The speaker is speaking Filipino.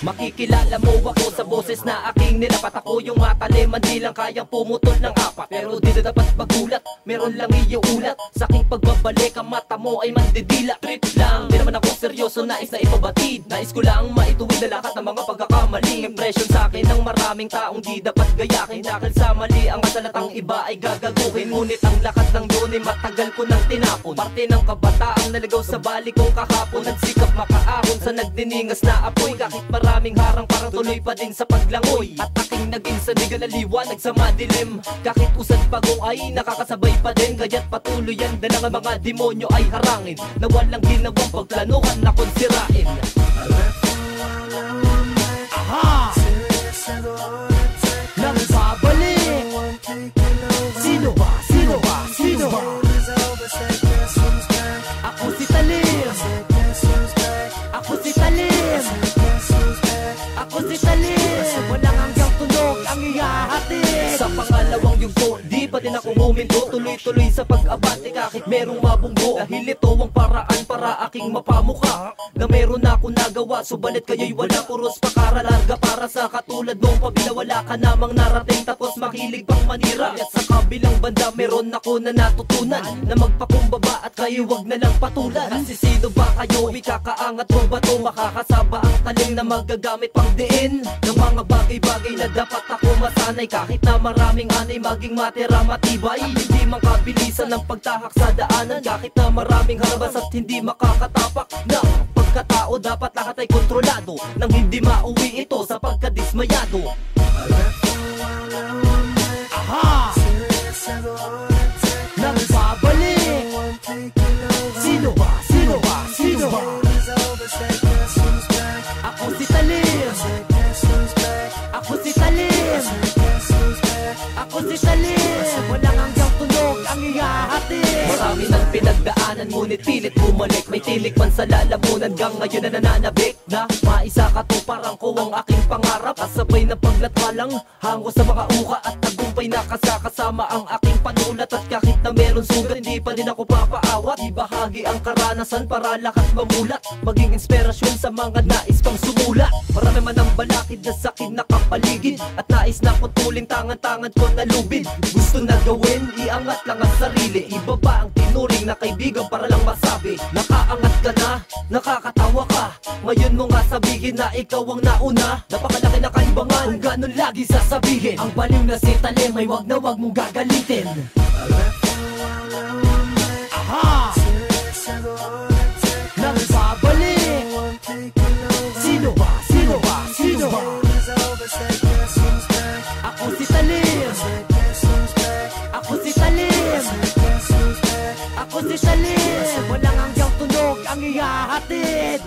Makikilala mo ako sa boses na aking nilapat. Ako yung mataliman, di lang kayang pumutol ng apat. Pero di na dapat magulat, meron lang iuulat. Sa aking pagbabalik, ang mata mo ay mandidila. Trip lang, di naman ako seryoso, nais na ipabatid. Nais ko lang maituwid na lahat ng mga pagkakamaling impression sa akin ng maraming taong di dapat gayakin. Dahil sa mali, ang masalatang iba ay gagaguhin. Ngunit ang lakas ng yun ay matagal ko nang tinapon. Parte ng kabataang naligaw sa balik kong kahapon. Nagsikap makaahon sa nagdiningas na apoy. Kahit maraming harang, parang tuloy pa din sa paglangoy. At aking naging sanigal na liwanag sa madilim. Kahit usad pagong ay nakakasabay pa din. Kaya't patuloy yan din ang mga demonyo ay harangin. Na walang ginawang pagplanuhan na konsirain. Aha! Nagbabalik! Sino ba? Sino ba? Sino ba? Ako si Talim! Ako si Talim! Ako si Talim! Walang hanggang tunog ang ihahatid. Sa pangalawang yugto, di pa din ako huminto. Tuloy-tuloy sa pag-abante kahit merong mabunggo. Dahil ito ang paraan para aking mapamuka na meron ako nagawa, subalit kayo'y wala. Puros pakaralarga para sa katulad mong pabinawala ka namang narating tapos mahilig pang manira. At sa kabilang banda meron ako na natutunan na magpakumbaba at kayo wag na lang patulan. Kasi sino ba kayo? Ikakaangat mo ba to? Makakasaba ang talim na magagamit pang diin ng mga bagay-bagay na dapat ako masanay. Kahit na maraming anay maging matira matibay. Hindi makabilisan ng pagtahak sa daanan. Kahit na maraming harabas at hindi makakatapak na pagkatao, dapat lahat ay kontrolado nang hindi mauwi ito sa pagkadismayado. Aha! Nagbabalik! Sino ba? Sino ba? Sino ba? Ako si Talim! Ako si Talim! Ako si Talim! Walang hanggang tunog ang ihahatid. Marami nang pinagdaanan ngunit pilit bumalik. May tilik man sa lalamunan hanggang ngayon na nananabik. Na maisa ka to parang ko ang aking pangarap. Kasabay na paglatwalang hango sa mga uka at tagumpay na kasama ang aking panulat. At kahit na meron sugat hindi pa din ako papaawat. Ibahagi ang karanasan para lahat mamulat. Maging inspirasyon sa mga nais pang sumulat. Marami man ang balakid na sakin nakapaligid. At nais na putulin tangan-tangan ko na lubid. Gusto na gawin, iangat lang ang sarili. Ibaba ang tinuring na kaibigan para lang masabi nakaangat ka na, nakakatawa ka. Ngayon mo nga sabihin na ikaw ang nauna. Napakalaki na kaibangan kung ganun lagi sasabihin. Ang baliw na si Talim ay wag na wag mong gagalitin. Aha! Nagbabalik! Sino ba? Sino ba? Sino ba? Ako si Talim! Ako si Talim! Ako si Talim! Walang hanggang tunog ang ihahatid.